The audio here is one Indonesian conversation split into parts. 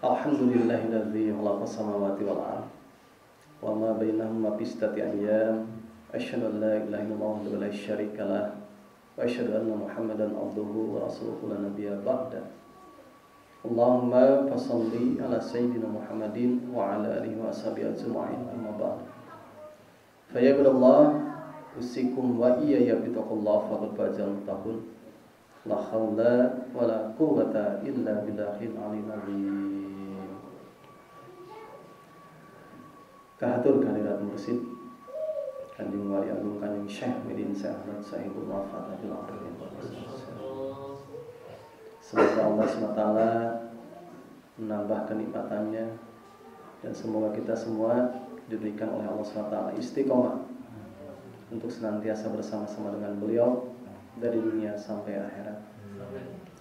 Alhamdulillahilladzi khalaqas samawati wal ardh wa ma bainahuma fi sittati ayyam. Asyhadu an la ilaha illallah wa la syarika lah. Wa asyhadu anna Muhammadan abduhu wa rasuluhu la nabiyya ba'da. Allahumma fashalli ala sayyidina Muhammadin wa ala alihi wa ashabihi ajma'in. Amma ba'd. Fa ya Allah usikum wa iyaya bittaqullah faqad fazal muttaqun. La haula wa la quwwata illa billahil aliyyil azim. Kahatur kehadirat mursid Kanjeng Wali Agung Kanjeng Syekh Midin Sa'adat Sahibul Wafat Adil Akhir. Semoga Allah SWT menambah kenikmatannya dan semoga kita semua diberikan oleh Allah SWT istiqomah untuk senantiasa bersama-sama dengan beliau dari dunia sampai akhirat.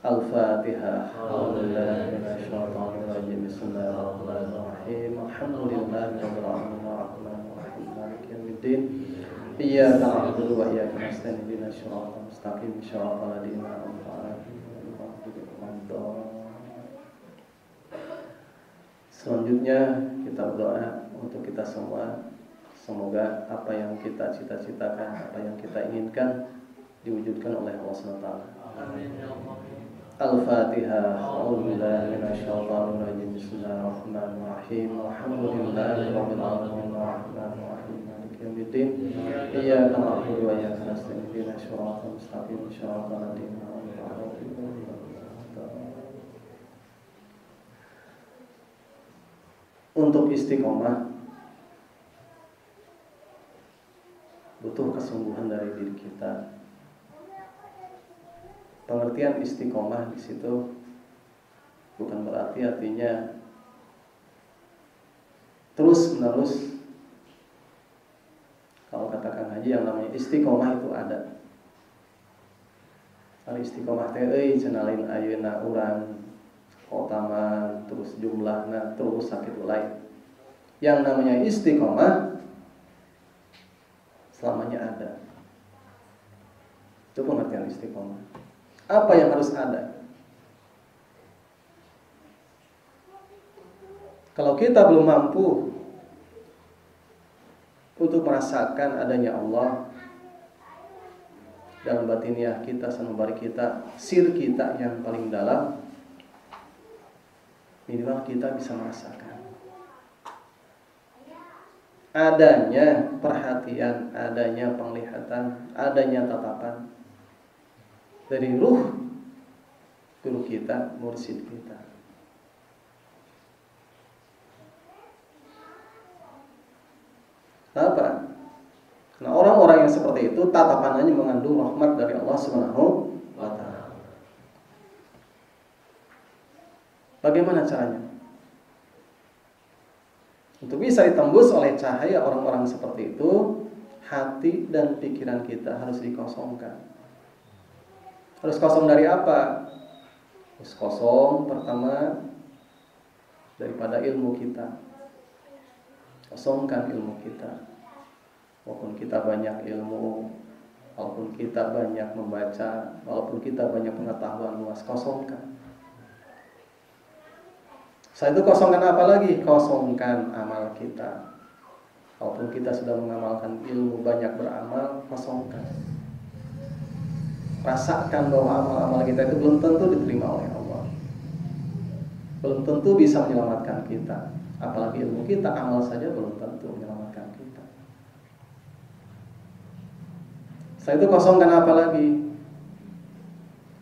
Al-Fatihah. Bismillahirrahmanirrahim. Alhamdulillahirabbil alamin arrahmanir rahim maliki yaumiddin. Iyyaka na'budu wa iyyaka nasta'in ihdinas siratal mustaqim siratal ladzina an'amta 'alaihim. Selanjutnya kita berdoa untuk kita semua. Semoga apa yang kita cita-citakan, apa yang kita inginkan diwujudkan oleh Allah SWT. Al-Fatihah. A'udzubillahi minasyaitonir rajim. Bismillahirrahmanirrahim. Alhamdulillahirabbil alamin arrahmanir rahim maliki yaumiddin. Iyyaka na'budu wa iyyaka nasta'in ihdinas siratal mustaqim siratal ladzina an'amta 'alaihim. Untuk istiqomah butuh kesungguhan dari diri kita. Pengertian istiqomah di situ bukan berarti artinya terus menerus. Kalau kata Kang Haji yang namanya istiqomah itu ada. Al istiqomah teh cenalin ayeuna urang kotaman terus jumlahna terus sakitu lain. Yang namanya istiqomah selamanya ada. Itu pengertian istiqomah. Apa yang harus ada? Kalau kita belum mampu untuk merasakan adanya Allah dalam batiniah kita, sanubari kita, sir kita yang paling dalam, minimal kita bisa merasakan adanya perhatian, adanya penglihatan, adanya tatapan dari ruh guru kita, mursyid kita. Kenapa? Karena orang-orang yang seperti itu tatapannya mengandung rahmat dari Allah Subhanahu wa ta'ala. Bagaimana caranya? Untuk bisa ditembus oleh cahaya orang-orang seperti itu, hati dan pikiran kita harus dikosongkan. Harus kosong dari apa? Harus kosong pertama daripada ilmu kita. Kosongkan ilmu kita. Walaupun kita banyak ilmu, walaupun kita banyak membaca, walaupun kita banyak pengetahuan luas, kosongkan. Setelah itu kosongkan apa lagi? Kosongkan amal kita. Walaupun kita sudah mengamalkan ilmu, banyak beramal, kosongkan. Rasakan bahwa amal-amal kita itu belum tentu diterima oleh Allah. Belum tentu bisa menyelamatkan kita. Apalagi ilmu kita, amal saja belum tentu menyelamatkan kita. Setelah itu kosongkan apa lagi?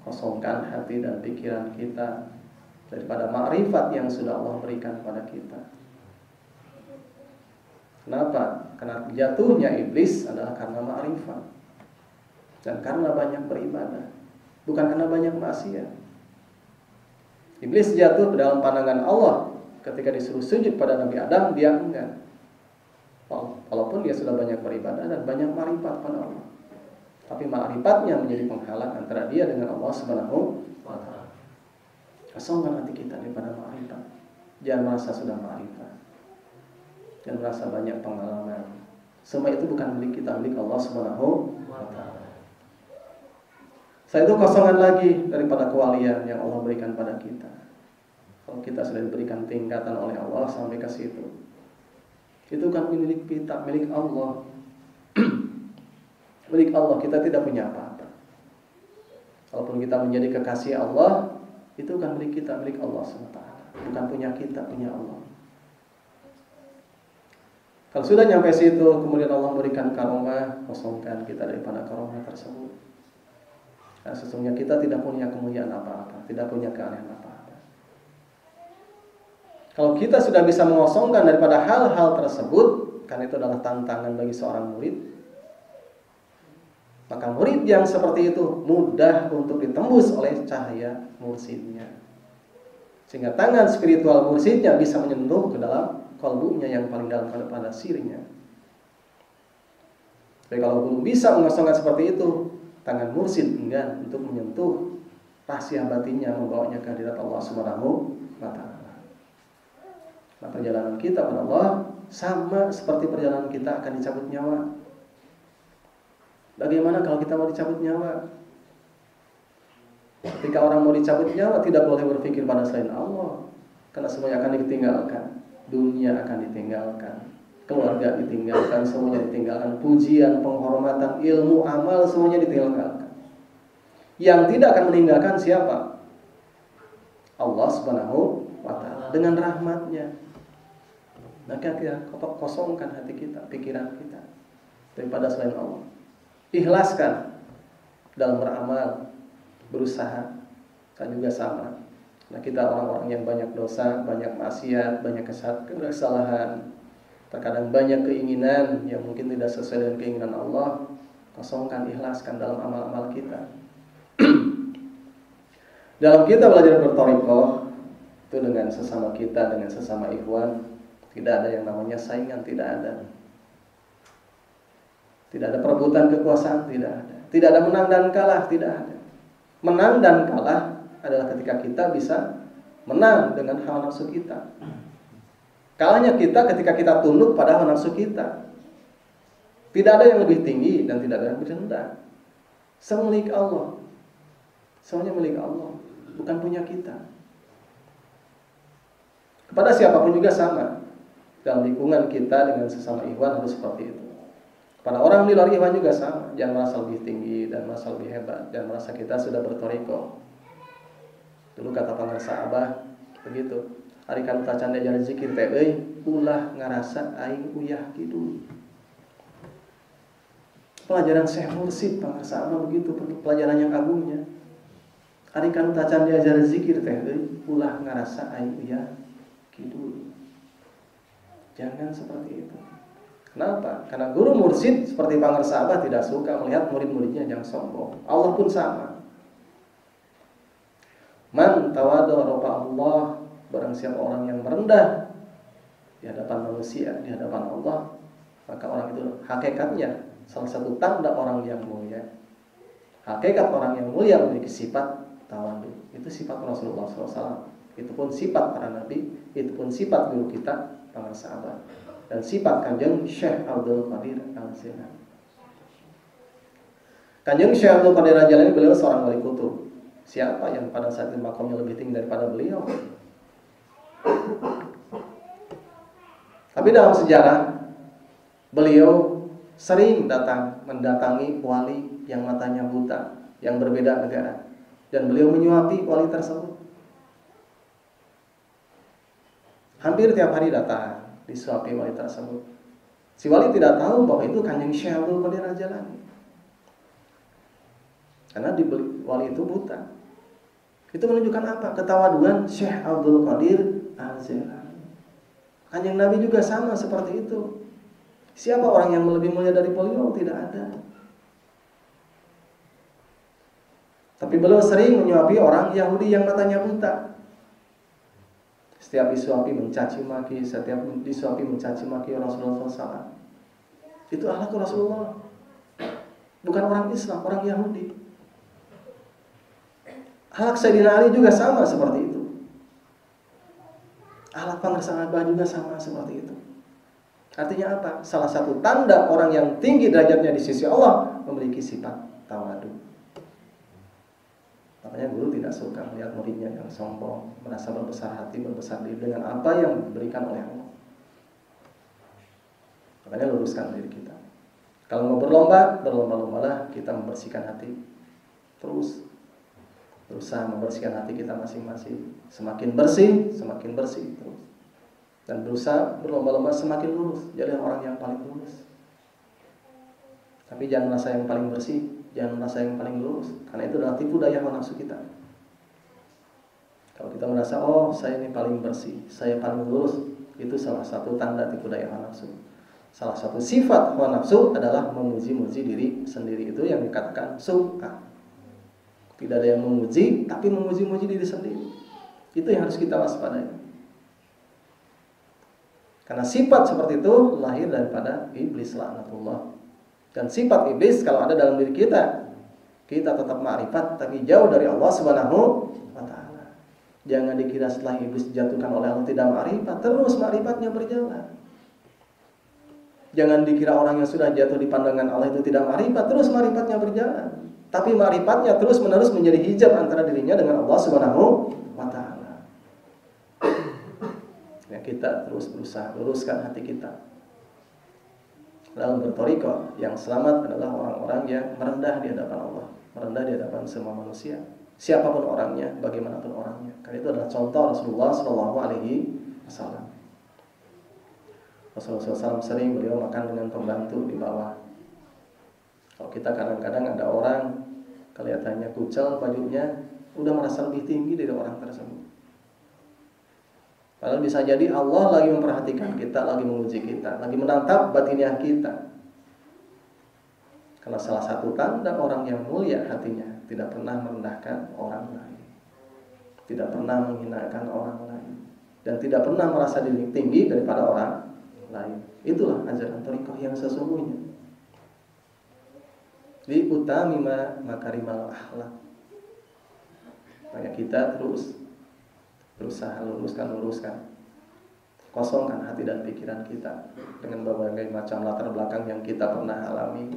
Kosongkan hati dan pikiran kita daripada makrifat yang sudah Allah berikan kepada kita. Kenapa? Karena jatuhnya iblis adalah karena makrifat. Dan karena banyak beribadah, bukan karena banyak maksiat. Iblis jatuh dalam pandangan Allah ketika disuruh sujud pada Nabi Adam, dia enggak. Walaupun dia sudah banyak beribadah dan banyak makrifat pada Allah, tapi makrifatnya menjadi penghalang antara dia dengan Allah Subhanahu wa ta'ala. Kosongkan hati kita daripada makrifat. Jangan merasa sudah makrifat. Jangan merasa banyak pengalaman. Semua itu bukan milik kita, milik Allah Subhanahu wa ta'ala. Saya itu kosongan lagi daripada kewalian yang Allah berikan pada kita. Kalau kita sudah diberikan tingkatan oleh Allah sampai ke situ, itu kan milik kita, milik Allah. Milik Allah, kita tidak punya apa-apa. Kalaupun kita menjadi kekasih Allah, itu kan milik kita, milik Allah SWT. Bukan punya kita, punya Allah. Kalau sudah nyampe situ, kemudian Allah memberikan karomah, kosongkan kita daripada karomah tersebut. Nah, sesungguhnya kita tidak punya kemuliaan apa-apa, tidak punya keanehan apa-apa. Kalau kita sudah bisa mengosongkan daripada hal-hal tersebut, kan itu adalah tantangan bagi seorang murid, maka murid yang seperti itu mudah untuk ditembus oleh cahaya mursidnya. Sehingga tangan spiritual mursidnya bisa menyentuh ke dalam kalbunya yang paling dalam pada sirinya. Tapi kalau belum bisa mengosongkan seperti itu, tangan mursid enggan untuk menyentuh rahasia batinnya, membawanya ke hadirat Allah Subhanahu wa taala. Nah, perjalanan kita pada Allah sama seperti perjalanan kita akan dicabut nyawa. Bagaimana kalau kita mau dicabut nyawa? Ketika orang mau dicabut nyawa, tidak boleh berpikir pada selain Allah, karena semuanya akan ditinggalkan. Dunia akan ditinggalkan, keluarga ditinggalkan, semuanya ditinggalkan, pujian, penghormatan, ilmu, amal, semuanya ditinggalkan. Yang tidak akan meninggalkan siapa? Allah Subhanahu wa taala dengan rahmatnya. Maka kita kosongkan hati kita, pikiran kita daripada selain Allah. Ikhlaskan dalam beramal, berusaha, kan juga sama. Nah, kita orang-orang yang banyak dosa, banyak maksiat, banyak kesalahan, terkadang banyak keinginan yang mungkin tidak sesuai dengan keinginan Allah. Kosongkan, ikhlaskan dalam amal-amal kita. Dalam kita belajar berthariqah itu dengan sesama kita, dengan sesama ikhwan, tidak ada yang namanya saingan, tidak ada. Tidak ada perebutan kekuasaan, tidak ada. Tidak ada menang dan kalah, tidak ada. Menang dan kalah adalah ketika kita bisa menang dengan hawa nafsu kita. Kalahnya kita ketika kita tunduk pada hawa nafsu kita. Tidak ada yang lebih tinggi dan tidak ada yang lebih rendah. Semua milik Allah. Semuanya milik Allah, bukan punya kita. Kepada siapapun juga sama. Dalam lingkungan kita dengan sesama ikhwan harus seperti itu. Pada orang di luar ikhwan juga sama. Jangan merasa lebih tinggi dan merasa lebih hebat, dan merasa kita sudah berthariqah. Dulu kata pangarsa Abah begitu, ari kanu tacan diajaran zikir teh euy ulah ngarasa aing uyah kidu. Pelajaran Syekh Mursid pangarsa Abah begitu, pelajaran yang agungnya. Ari kanu tacan diajaran zikir teh euy ulah ngarasa aing uyah kidu. Jangan seperti itu. Kenapa? Karena guru mursid seperti pangarsa Abah tidak suka melihat murid-muridnya yang sombong. Allah pun sama. Man tawadha rafa Allah, barang siapa orang yang merendah di hadapan manusia, di hadapan Allah, maka orang itu hakikatnya salah satu tanda orang yang mulia. Hakikat orang yang mulia memiliki sifat tawadhu. Itu sifat Rasulullah SAW. Itu pun sifat para nabi, itu pun sifat guru kita para sahabat, dan sifat Kanjeng Syekh Abdul Qadir Al-Jilani. Kanjeng Syekh Abdul Qadir Al-Jilani beliau seorang wali kutub. Siapa yang pada saat itu makamnya lebih tinggi daripada beliau? Tapi dalam sejarah beliau sering mendatangi wali yang matanya buta, yang berbeda negara, dan beliau menyuapi wali tersebut. Hampir tiap hari datang disuapi wali tersebut. Si wali tidak tahu bahwa itu Kanjeng Syekh Abdul Qadir Al-Jilani, karena wali itu buta. Itu menunjukkan apa? Ketawaduan Syekh Abdul Qadir Al-Jilani. Kanjeng Nabi juga sama seperti itu. Siapa orang yang lebih mulia dari beliau? Tidak ada. Tapi beliau sering menyuapi orang Yahudi yang matanya buta. Setiap disuapi mencaci maki, setiap disuapi mencaci maki Rasulullah SAW. Itu akhlak Rasulullah. Bukan orang Islam, orang Yahudi. Akhlak Sayyidina Ali juga sama seperti itu. Akhlak pangarsa Abah juga sama seperti itu. Artinya apa? Salah satu tanda orang yang tinggi derajatnya di sisi Allah memiliki sifat tawadhu. Maka Makanya guru tidak suka melihat muridnya yang sombong, merasa berbesar hati, berbesar diri dengan apa yang diberikan oleh Allah. Makanya luruskan diri kita. Kalau mau berlomba-lombalah kita membersihkan hati. Terus berusaha membersihkan hati kita masing-masing. Semakin bersih terus. Dan berusaha berlomba-lomba semakin lurus. Jadi orang yang paling lurus. Tapi jangan merasa yang paling bersih, jangan merasa yang paling lurus. Karena itu adalah tipu daya hawa nafsu kita. Kalau kita merasa, oh saya ini paling bersih, saya paling lurus, itu salah satu tanda tipu daya hawa nafsu. Salah satu sifat hawa nafsu adalah memuji-muji diri sendiri. Itu yang dikatakan suka. Tidak ada yang memuji, tapi memuji-muji diri sendiri. Itu yang harus kita waspadai. Karena sifat seperti itu lahir daripada iblis laknatullah. Dan sifat iblis kalau ada dalam diri kita tetap ma'rifat, tapi jauh dari Allah Subhanahu wa ta'ala. Jangan dikira setelah iblis dijatuhkan oleh Allah tidak ma'rifat, terus ma'rifatnya berjalan. Jangan dikira orang yang sudah jatuh di pandangan Allah itu tidak ma'rifat, terus ma'rifatnya berjalan. Tapi ma'rifatnya terus menerus menjadi hijab antara dirinya dengan Allah Subhanahu wa ta'ala. Ya, kita terus berusaha luruskan hati kita. Dalam bertoriko, yang selamat adalah orang-orang yang merendah di hadapan Allah, merendah di hadapan semua manusia, siapapun orangnya, bagaimanapun orangnya. Karena itu adalah contoh Rasulullah SAW. Rasulullah SAW sering beliau makan dengan pembantu di bawah. Kalau kita kadang-kadang ada orang kelihatannya kucel bajunya, udah merasa lebih tinggi dari orang tersebut. Padahal bisa jadi Allah lagi memperhatikan kita, lagi menguji kita, lagi menatap batiniah kita. Karena salah satu tanda orang yang mulia hatinya tidak pernah merendahkan orang lain, tidak pernah menghinakan orang lain, dan tidak pernah merasa diri tinggi daripada orang lain. Itulah ajaran thariqah yang sesungguhnya. Li utamima makarimal akhlak. Maka kita terus berusaha luruskan, kosongkan hati dan pikiran kita dengan berbagai macam latar belakang yang kita pernah alami.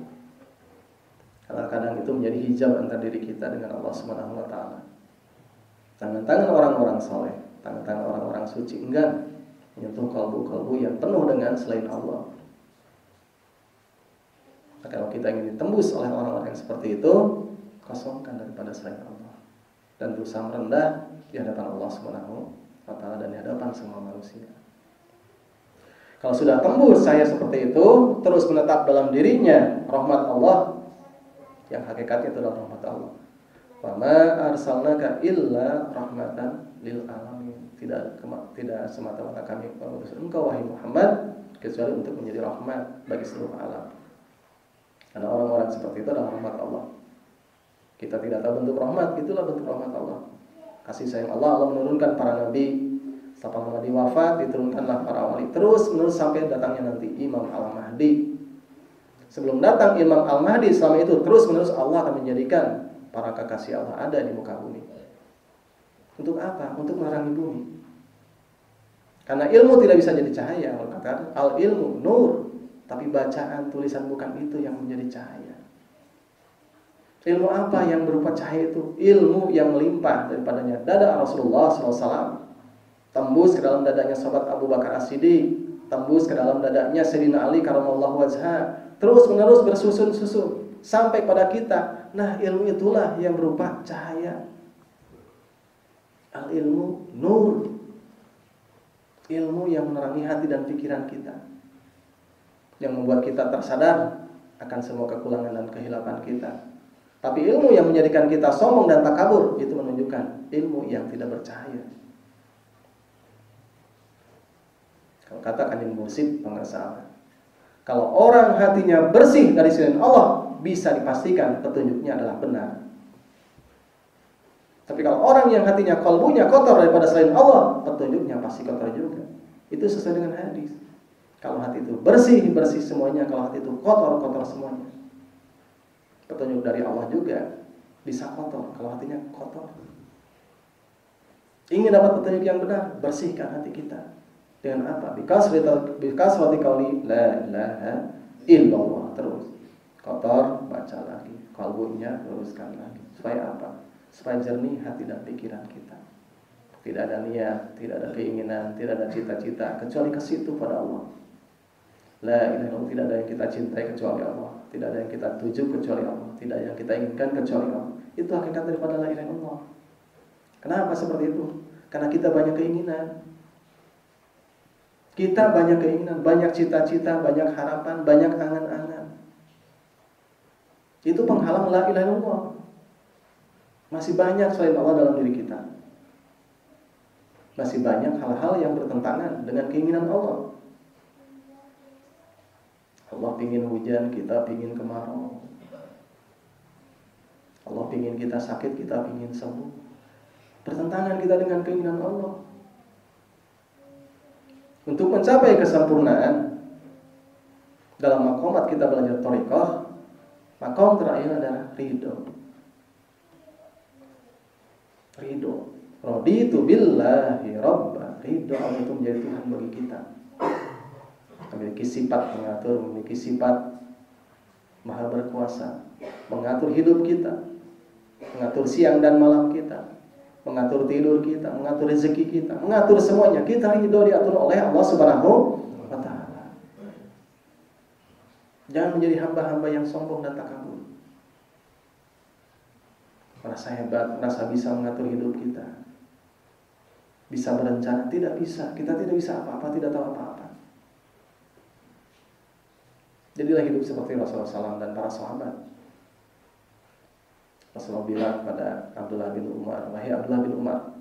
Kadang-kadang itu menjadi hijab antara diri kita dengan Allah Subhanahu wa ta'ala. Tangan-tangan orang-orang soleh, tangan-tangan orang-orang suci enggan menyentuh kalbu-kalbu yang penuh dengan selain Allah. Maka kalau kita ingin ditembus oleh orang-orang yang seperti itu, kosongkan daripada selain Allah dan berusaha merendah di hadapan Allah Subhanahu wa ta'ala dan di hadapan semua manusia. Kalau sudah tembus saya seperti itu, terus menetap dalam dirinya rahmat Allah, yang hakikatnya itu adalah rahmat Allah. Wa ma arsalnaka illa rahmatan lil alamin. Tidak semata-mata kami mengutus engkau wahai Muhammad kecuali untuk menjadi rahmat bagi seluruh alam. Karena orang-orang seperti itu adalah rahmat Allah. Kita tidak tahu bentuk rahmat, itulah bentuk rahmat Allah. Kasih sayang Allah menurunkan para nabi. Setelah para nabi wafat, diturunkanlah para wali. Terus menerus sampai datangnya nanti Imam Al-Mahdi. Sebelum datang Imam Al-Mahdi, selama itu terus menerus Allah akan menjadikan para kekasih Allah ada di muka bumi. Untuk apa? Untuk menerangi bumi. Karena ilmu tidak bisa jadi cahaya. Allah katakan al-ilmu nur. Tapi bacaan, tulisan bukan itu yang menjadi cahaya. Ilmu apa yang berupa cahaya itu? Ilmu yang melimpah daripadanya. Dada Rasulullah SAW tembus ke dalam dadanya sahabat Abu Bakar As-Siddiq, tembus ke dalam dadanya Sayyidina Ali karramallahu wajhah, terus menerus bersusun-susun sampai pada kita. Nah, ilmu itulah yang berupa cahaya. Al-ilmu nur. Ilmu yang menerangi hati dan pikiran kita, yang membuat kita tersadar akan semua kekurangan dan kehilapan kita. Tapi ilmu yang menjadikan kita sombong dan takabur, itu menunjukkan ilmu yang tidak bercahaya. Kalau kata Kanjeng Mursyid pengesalan, kalau orang hatinya bersih dari selain Allah, bisa dipastikan petunjuknya adalah benar. Tapi kalau orang yang hatinya kalbunya kotor daripada selain Allah, petunjuknya pasti kotor juga. Itu sesuai dengan hadis. Kalau hati itu bersih, bersih semuanya. Kalau hati itu kotor, kotor semuanya. Petunjuk dari Allah juga bisa kotor kalau hatinya kotor. Ingin dapat petunjuk yang benar, bersihkan hati kita. Dengan apa? Bikasrati qauli la ilaha illallah. Terus kotor, baca lagi. Kalbunya luruskan lagi. Supaya apa? supaya jernih hati dan pikiran kita. Tidak ada niat, tidak ada keinginan, tidak ada cita-cita kecuali ke situ pada Allah. La ilaha illallah, tidak ada yang kita cintai kecuali Allah, tidak ada yang kita tuju kecuali Allah, tidak ada yang kita inginkan kecuali Allah. Itu hakikat daripada la ilaha illallah. Kenapa seperti itu? Karena kita banyak keinginan. Kita banyak keinginan, banyak cita-cita, banyak harapan, banyak angan-angan. Itu penghalang la ilaha illallah. Masih banyak selain Allah dalam diri kita. Masih banyak hal-hal yang bertentangan dengan keinginan Allah. Allah pingin hujan, kita pingin kemarau. Allah pingin kita sakit, kita pingin sembuh. Bertentangan kita dengan keinginan Allah. Untuk mencapai kesempurnaan dalam maqamat kita belajar thariqah, maqam terakhir adalah ridho. Ridho. Raditu billahi rabba. Ridho Allah itu menjadi Tuhan bagi kita. Memiliki sifat mengatur, memiliki sifat maha berkuasa, mengatur hidup kita, mengatur siang dan malam kita, mengatur tidur kita, mengatur rezeki kita, mengatur semuanya. Kita ridho diatur oleh Allah Subhanahu wa taala. Jangan menjadi hamba-hamba yang sombong dan takabur. Merasa hebat, merasa bisa mengatur hidup kita. Bisa berencana, tidak bisa. Kita tidak bisa apa-apa, tidak tahu apa-apa. Jadilah hidup seperti Rasulullah SAW dan para sahabat. Rasulullah bilang kepada Abdullah bin Umar, wahai Abdullah bin Umar,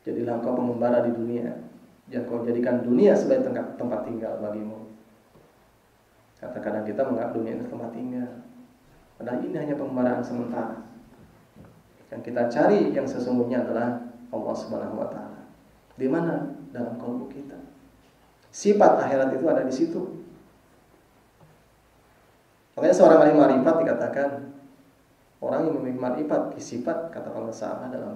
jadilah engkau pengembara di dunia, jangan kau jadikan dunia sebagai tempat tinggal bagimu. Kadang-kadang kita menganggap dunia itu tempat tinggal, padahal ini hanya pengembaraan sementara. Yang kita cari yang sesungguhnya adalah Allah Subhanahu wa taala. Di mana? Dalam kalbu kita. Sifat akhirat itu ada di situ. Makanya seorang ahli ma'rifat dikatakan orang yang memiliki ma'rifat sifat, kata pengusaha dalam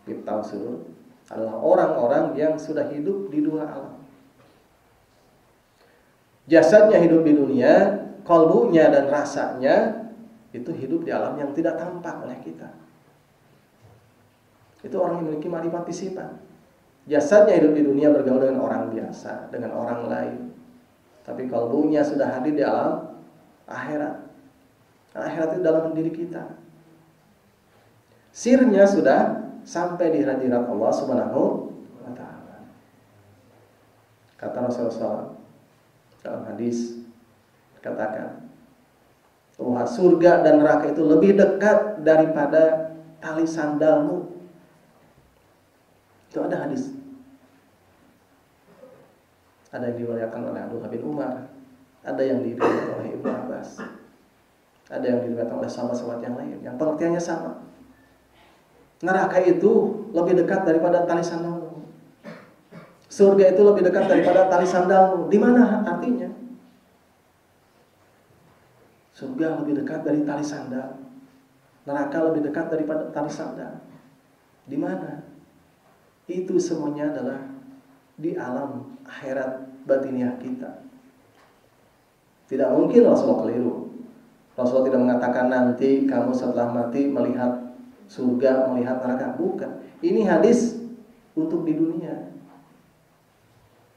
Miftahul Surur, adalah orang-orang yang sudah hidup di dua alam. Jasadnya hidup di dunia, kalbunya dan rasanya itu hidup di alam yang tidak tampak oleh kita. Itu orang yang memiliki ma'rifat sifat. Jasadnya hidup di dunia, bergaul dengan orang biasa, dengan orang lain. Tapi kalbunya sudah hadir di alam akhirat. Akhirat itu dalam diri kita. Sirnya sudah sampai di hadirat Allah Subhanahu wa taala. Kata Rasulullah dalam hadis katakan bahwa surga dan neraka itu lebih dekat daripada tali sandalmu. Itu ada hadis. Ada yang diriwayatkan oleh Abdullah bin Umar, ada yang diriwayatkan oleh Ibnu Abbas, ada yang diriwayatkan oleh sahabat-sahabat yang lain, yang pengertiannya sama. Neraka itu lebih dekat daripada tali sandalmu. Surga itu lebih dekat daripada tali sandalmu. Di mana artinya? Surga lebih dekat dari tali sandal. Neraka lebih dekat daripada tali sandal. Di mana? Itu semuanya adalah di alam akhirat batiniah kita. Tidak mungkin Rasulullah keliru. Rasulullah tidak mengatakan nanti kamu setelah mati melihat surga, melihat neraka. Bukan. Ini hadis untuk di dunia.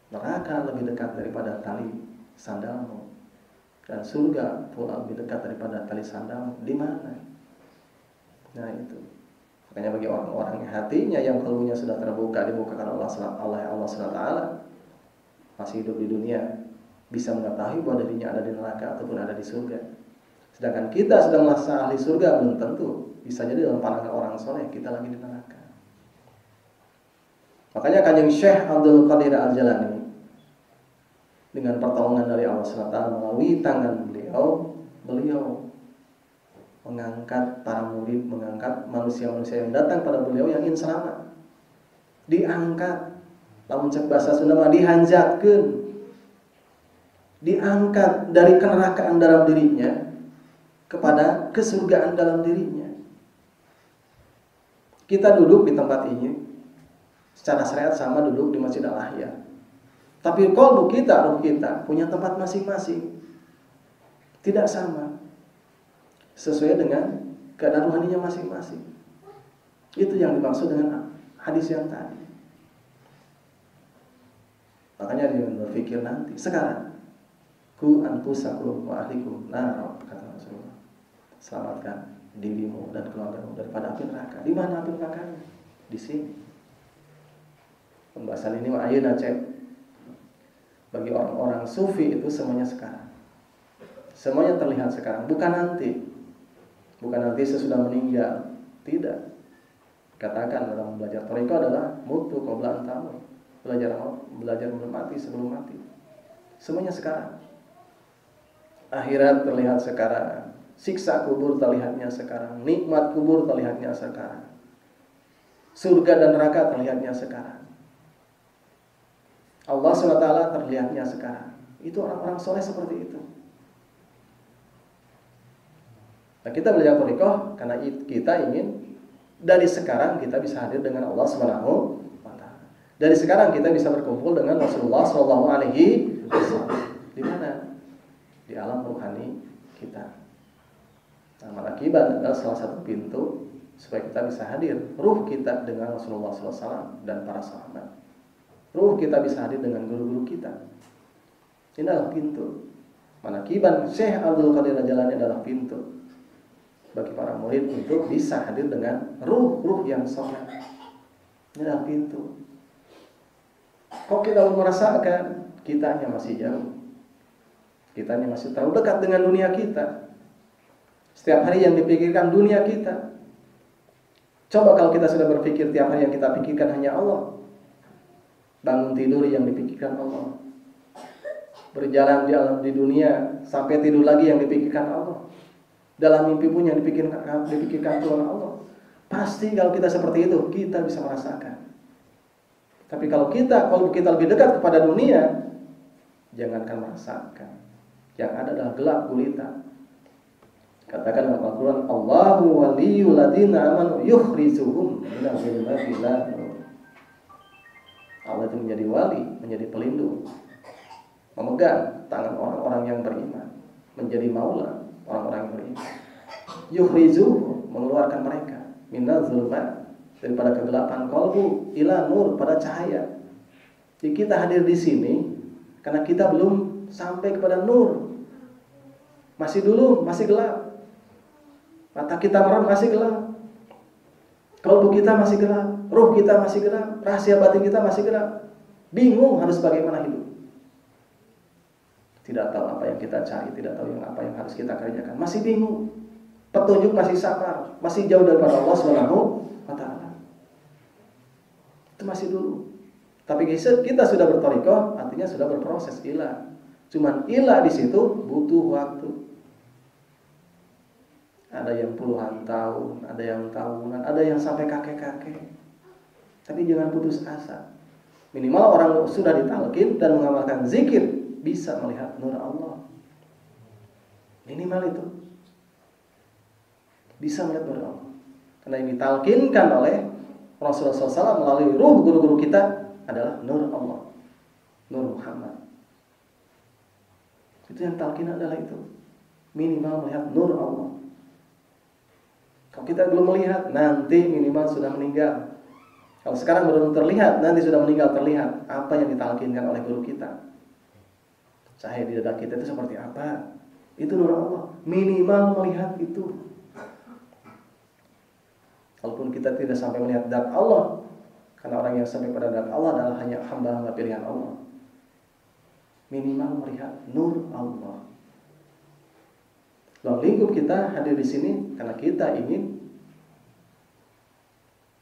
Neraka lebih dekat daripada tali sandalmu, dan surga pula lebih dekat daripada tali sandalmu. Di mana? Nah itu. Makanya bagi orang-orang yang hatinya, yang kalbunya sudah terbuka, dibukakan Allah SWT, masih hidup di dunia, bisa mengetahui bahwa dirinya ada di neraka ataupun ada di surga. Sedangkan kita sedang merasa ahli surga, belum tentu. Bisa jadi dalam pandangan orang soleh kita lagi di neraka. Makanya Kanjeng Syekh Abdul Qadir Al-Jalani dengan pertolongan dari Allah SWT melalui tangan beliau mengangkat para murid, mengangkat manusia-manusia yang datang pada beliau yang ingin selamat. Diangkat, lamun cek bahasa Sunda mah dihanjatkeun. Diangkat dari kenerakaan dalam dirinya kepada kesurgaan dalam dirinya. Kita duduk di tempat ini secara syariat sama duduk di Masjid Al-Ahya. Tapi qalbu kita, ruh kita punya tempat masing-masing. Tidak sama. Sesuai dengan keadaan rohaninya masing-masing. Itu yang dimaksud dengan hadis yang tadi. Makanya dia berpikir nanti, sekarang ku anfusakum wa ahlikum nar, kata Rasulullah. Selamatkan dirimu dan keluargamu daripada api neraka. Di mana api nerakanya? Di sini. Pembahasan ini ayeuna cek. Bagi orang-orang sufi itu semuanya sekarang. Semuanya terlihat sekarang, bukan nanti. Bukan nanti sesudah meninggal. Tidak. Katakan dalam belajar thariqah adalah mutu qabla an tamut. Belajar mati sebelum mati. Semuanya sekarang. Akhirat terlihat sekarang. Siksa kubur terlihatnya sekarang. Nikmat kubur terlihatnya sekarang. Surga dan neraka terlihatnya sekarang. Allah SWT terlihatnya sekarang. Itu orang-orang soleh seperti itu. Nah, kita belajar thariqah karena kita ingin dari sekarang kita bisa hadir dengan Allah Subhanahu wa taala. Dari sekarang kita bisa berkumpul dengan Rasulullah sallallahu alaihi wasallam. Di mana? Di alam rohani kita. Nah, manakiban adalah salah satu pintu supaya kita bisa hadir ruh kita dengan Rasulullah sallallahu alaihi wasallam dan para sahabat. Ruh kita bisa hadir dengan guru-guru kita. Ini adalah pintu. Manakiban Syekh Abdul Qadir Jailani adalah pintu bagi para murid untuk bisa hadir dengan ruh-ruh yang saleh. Ini adalah pintu. Kok kita merasakan kitanya masih jauh. Kitanya masih terlalu dekat dengan dunia kita. Setiap hari yang dipikirkan dunia kita. Coba kalau kita sudah berpikir tiap hari yang kita pikirkan hanya Allah. Bangun tidur yang dipikirkan Allah. Berjalan di dunia sampai tidur lagi yang dipikirkan Allah. Dalam mimpi pun yang dipikirkan Tuhan Allah. Pasti kalau kita seperti itu, kita bisa merasakan. Tapi kalau kita lebih dekat kepada dunia, jangankan merasakan. Yang ada adalah gelap gulita. Katakan dalam Al-Quran, Allahu waliyul ladzina amanu yukhrijuhum minadh dhulumati ila nur. Allah itu menjadi wali, menjadi pelindung, memegang tangan orang-orang yang beriman, menjadi maula orang-orang yang beriman. Yukhrijuhum, mengeluarkan mereka minadh dhulumat, daripada kegelapan qalbu ila nur, pada cahaya. Jadi kita hadir di sini karena kita belum sampai kepada nur. Masih gelap. Mata kita merem, masih gelap. Qalbu kita masih gelap, ruh kita masih gelap, rahasia batin kita masih gelap. Bingung harus bagaimana hidup. Tidak tahu apa yang kita cari, tidak tahu apa yang harus kita kerjakan. Masih bingung. Petunjuk masih samar, masih jauh daripada Allah Subhanahu wa taala. Itu masih dulu. Tapi kita sudah berthariqah, artinya sudah berproses ilah. Cuman ilah di situ butuh waktu. Ada yang puluhan tahun, ada yang tahunan, ada yang sampai kakek-kakek. Tapi jangan putus asa. Minimal orang sudah ditalqin dan mengamalkan zikir bisa melihat nur Allah. Minimal itu. Bisa melihat nur Allah. Karena ini ditalqinkan oleh Rasulullah SAW melalui ruh guru-guru kita adalah nur Allah. Nur Muhammad. Itu yang talqin adalah itu. Minimal melihat nur Allah. Kalau kita belum melihat, nanti minimal sudah meninggal. Kalau sekarang belum terlihat, nanti sudah meninggal terlihat apa yang ditalqinkan oleh guru kita. Cahaya di dada kita itu seperti apa? Itu nur Allah. Minimal melihat itu. Walaupun kita tidak sampai melihat zat Allah, karena orang yang sampai pada zat Allah adalah hanya hamba-hamba pilihan Allah. Minimal melihat nur Allah. Ruang lingkup kita hadir di sini karena kita ingin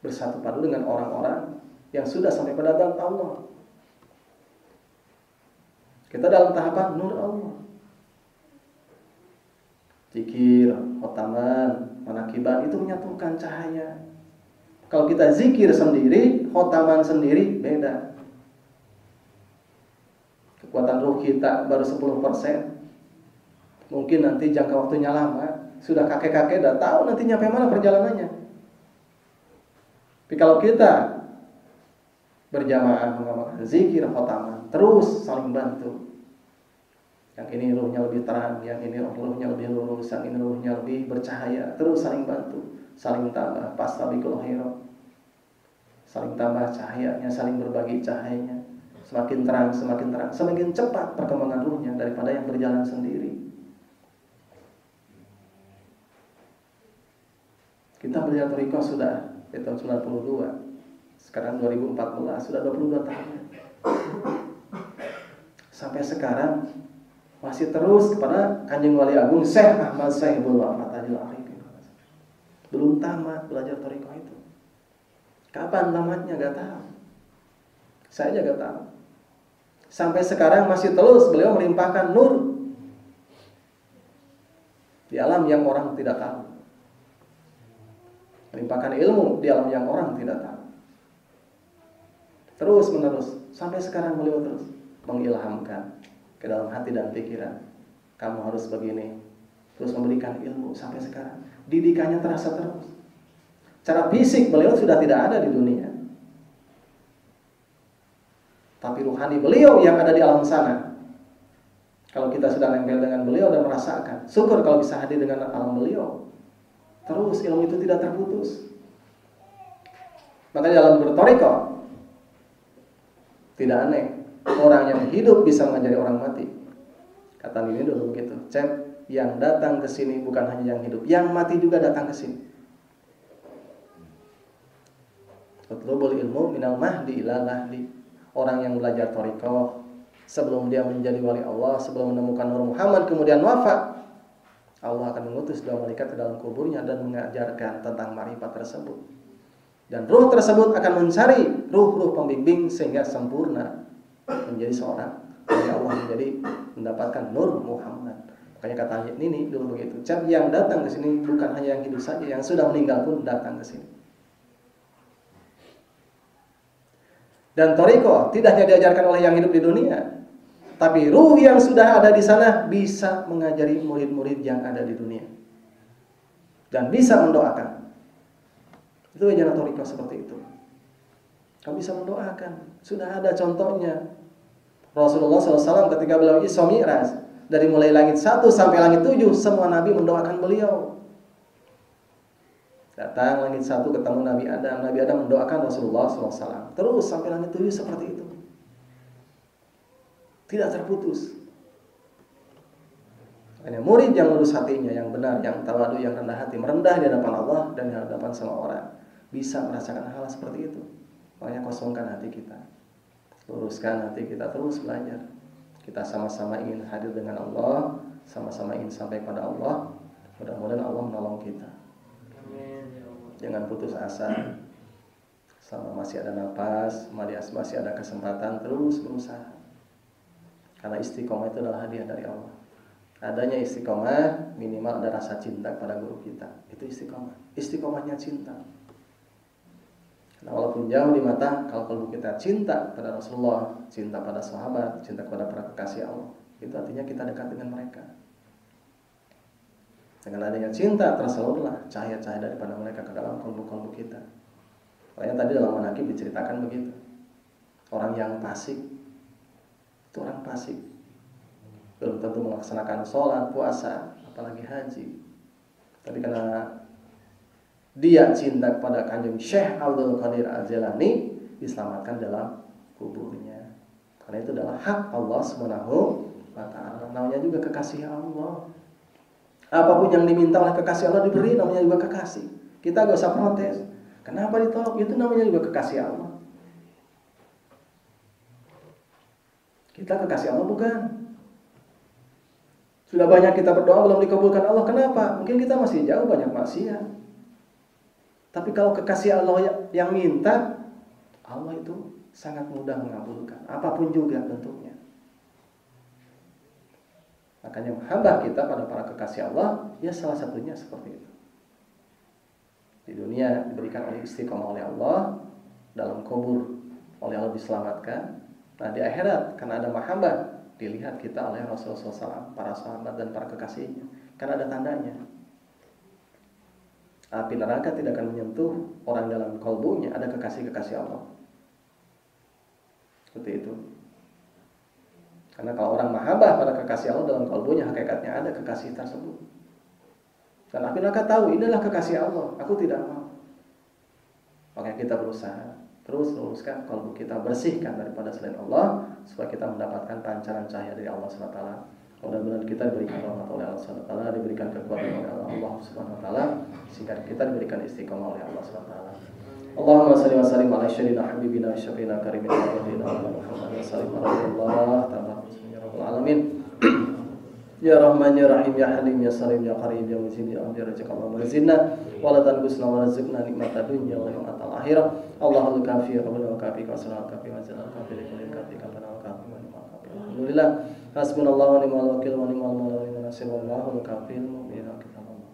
bersatu padu dengan orang-orang yang sudah sampai pada zat Allah. Kita dalam tahapan nur Allah. Zikir, khotaman, manakiban itu menyatukan cahaya. Kalau kita zikir sendiri, khotaman sendiri beda. Kekuatan ruh kita baru 10%. Mungkin nanti jangka waktunya lama. Sudah kakek-kakek udah tahu nanti nyampe mana perjalanannya. Tapi kalau kita berjamaah mengamalkan zikir, khotaman, terus saling bantu. Yang ini ruhnya lebih terang, yang ini ruhnya lebih lurus, yang ini ruhnya lebih bercahaya. Terus saling bantu, saling tambah, fastabiqul khairat. Saling tambah cahayanya, saling berbagi cahayanya. Semakin terang, semakin cepat perkembangan ruhnya daripada yang berjalan sendiri. Kita belajar thariqah sudah di tahun 92. Sekarang 2014, sudah 22 tahun. Sampai sekarang masih terus kepada Kanjeng Wali Agung Syekh Ahmad Syaibul Wafat Adil Arifin. Belum tamat belajar thariqah itu. Kapan tamatnya gak tahu. Saya aja gak tahu. Sampai sekarang masih terus beliau melimpahkan nur di alam yang orang tidak tahu. Melimpahkan ilmu di alam yang orang tidak tahu. Terus menerus sampai sekarang beliau terus mengilhamkan ke dalam hati dan pikiran. Kamu harus begini. Terus memberikan ilmu sampai sekarang. Didikannya terasa terus. Cara fisik beliau sudah tidak ada di dunia. Tapi ruhani beliau yang ada di alam sana. Kalau kita sudah nempel dengan beliau dan merasakan. Syukur kalau bisa hadir dengan alam beliau. Terus ilmu itu tidak terputus. Makanya dalam berthariqah tidak aneh. Orang yang hidup bisa mengajari orang mati. Kata ini dulu begitu. Cep, yang datang ke sini bukan hanya yang hidup, yang mati juga datang ke sini. Utlubul ilmu minal mahdi ila lahdi. Orang yang belajar thariqah sebelum dia menjadi wali Allah, sebelum menemukan Nur Muhammad kemudian wafat, Allah akan mengutus dua malaikat ke dalam kuburnya dan mengajarkan tentang marifat tersebut. Dan ruh tersebut akan mencari ruh-ruh pembimbing sehingga sempurna menjadi seorang wali Allah, menjadi mendapatkan Nur Muhammad. Makanya katanya ini dulu begitu. Yang datang ke sini bukan hanya yang hidup saja, yang sudah meninggal pun datang ke sini. Dan thariqah tidak hanya diajarkan oleh yang hidup di dunia, tapi ruh yang sudah ada di sana bisa mengajari murid-murid yang ada di dunia dan bisa mendoakan. Itu ajaran thariqah seperti itu. Kamu bisa mendoakan. Sudah ada contohnya. Rasulullah SAW ketika beliau Isra Mi'raj, dari mulai langit 1 sampai langit 7, semua nabi mendoakan beliau. Datang langit 1 ketemu Nabi Adam. Nabi Adam mendoakan Rasulullah SAW. Terus sampai langit 7 seperti itu. Tidak terputus. Hanya murid yang lurus hatinya, yang benar, yang tawadu, yang rendah hati, merendah di hadapan Allah dan di hadapan semua orang, bisa merasakan hal seperti itu. Makanya kosongkan hati kita. Luruskan hati kita, terus belajar. Kita sama-sama ingin hadir dengan Allah, sama-sama ingin sampai pada Allah. Mudah-mudahan Allah menolong kita. Jangan putus asa. Selama masih ada nafas, masih ada kesempatan, terus berusaha. Karena istiqomah itu adalah hadiah dari Allah. Adanya istiqomah, minimal ada rasa cinta kepada guru kita. Itu istiqomah. Istiqomahnya cinta. Nah, walaupun jauh di mata, kalau kita cinta pada Rasulullah, cinta pada sahabat, cinta kepada para kekasih Allah, itu artinya kita dekat dengan mereka. Dengan adanya cinta, tersalurlah cahaya-cahaya daripada mereka ke dalam kalbu-kalbu kita. Makanya tadi dalam manaqib diceritakan begitu. Orang yang fasik, itu orang fasik. Belum tentu melaksanakan sholat, puasa, apalagi haji. Tapi karena dia cinta kepada Kanjeng Syekh Abdul Qadir Al-Jilani, diselamatkan dalam kuburnya. Karena itu adalah hak Allah Subhanahu wa ta'ala. Namanya juga kekasih Allah. Apapun yang diminta oleh kekasih Allah diberi, namanya juga kekasih. Kita gak usah protes. Kenapa ditolak? Itu namanya juga kekasih Allah. Kita kekasih Allah bukan? Sudah banyak kita berdoa belum dikabulkan Allah. Kenapa? Mungkin kita masih jauh, banyak maksiat. Tapi kalau kekasih Allah yang minta, Allah itu sangat mudah mengabulkan. Apapun juga bentuknya. Makanya hamba kita pada para kekasih Allah, ya salah satunya seperti itu. Di dunia diberikan oleh istiqomah oleh Allah, dalam kubur oleh Allah diselamatkan. Nah di akhirat karena ada mahabbah, dilihat kita oleh Rasulullah SAW, para sahabat dan para kekasihnya. Karena ada tandanya. Api neraka tidak akan menyentuh orang dalam kalbunya, ada kekasih-kekasih Allah. Seperti itu. Karena kalau orang mahabbah pada kekasih Allah dalam kalbunya, hakikatnya ada kekasih tersebut. Dan api neraka tahu inilah kekasih Allah, aku tidak mau. Maka kita berusaha terus luruskan kalbu kita, bersihkan daripada selain Allah supaya kita mendapatkan pancaran cahaya dari Allah SWT. Mudah-mudahan kita diberikan rahmat oleh Allah SWT, diberikan kekuatan oleh Allah SWT, sehingga kita diberikan istiqomah oleh Allah SWT. Allahumma salli wa sallim ala sayyidina habibina wa syafiina karimina wa nabiyyina Muhammad wa sallim ala Allah ta'ala ya rabbal alamin. Ya Rahman ya Rahim ya Halim ya Salim ya Karim ya Mujib ya Amir ya Kamal Mazinna wala tanqusna wa rizqna nikmat dunya wa nikmat akhirah. Allahul kafi rabbuna wa kafi kasra kafi wa zalal kafi likulli kafi kana wa kafi wa ni'mal kafi. Alhamdulillah. Hasbunallahu wa ni'mal wakil wa ni'mal mawla wa ni'mal nasir wallahu kafil mu'minin kitabullah.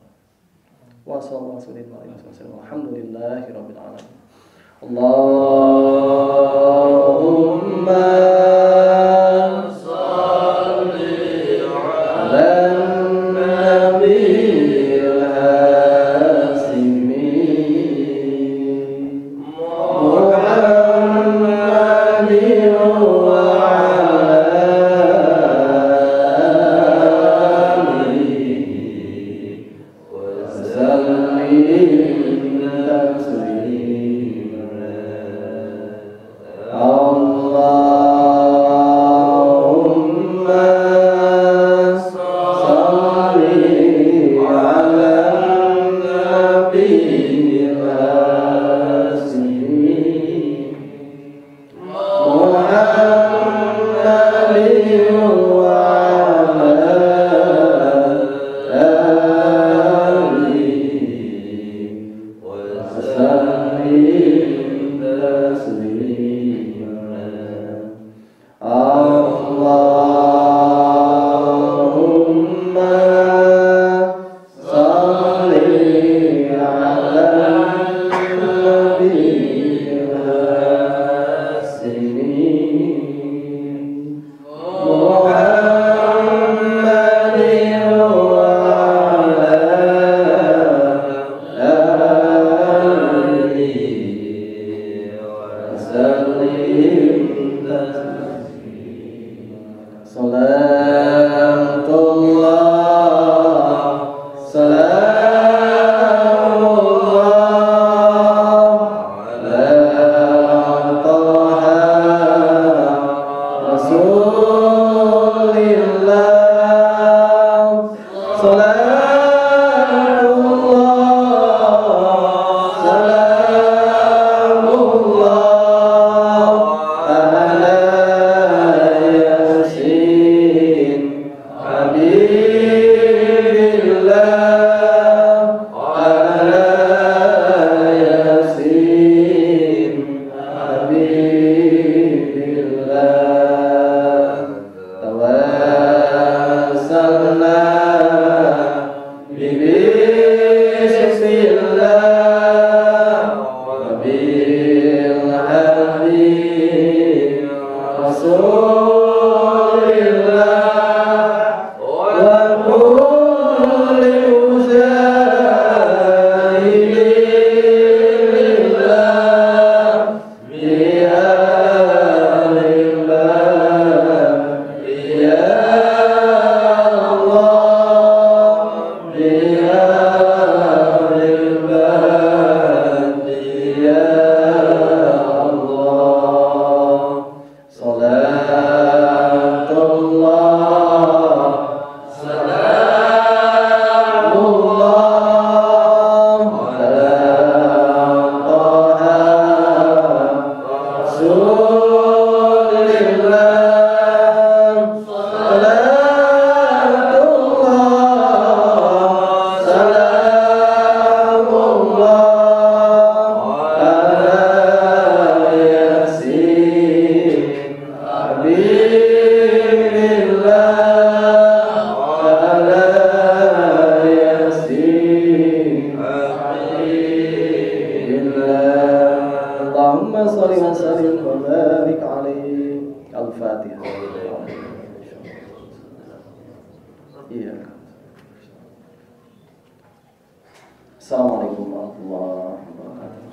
Wa sallallahu alaihi wasallam. Alhamdulillahi rabbil alamin. Allahumma Assalamualaikum warahmatullahi wabarakatuh.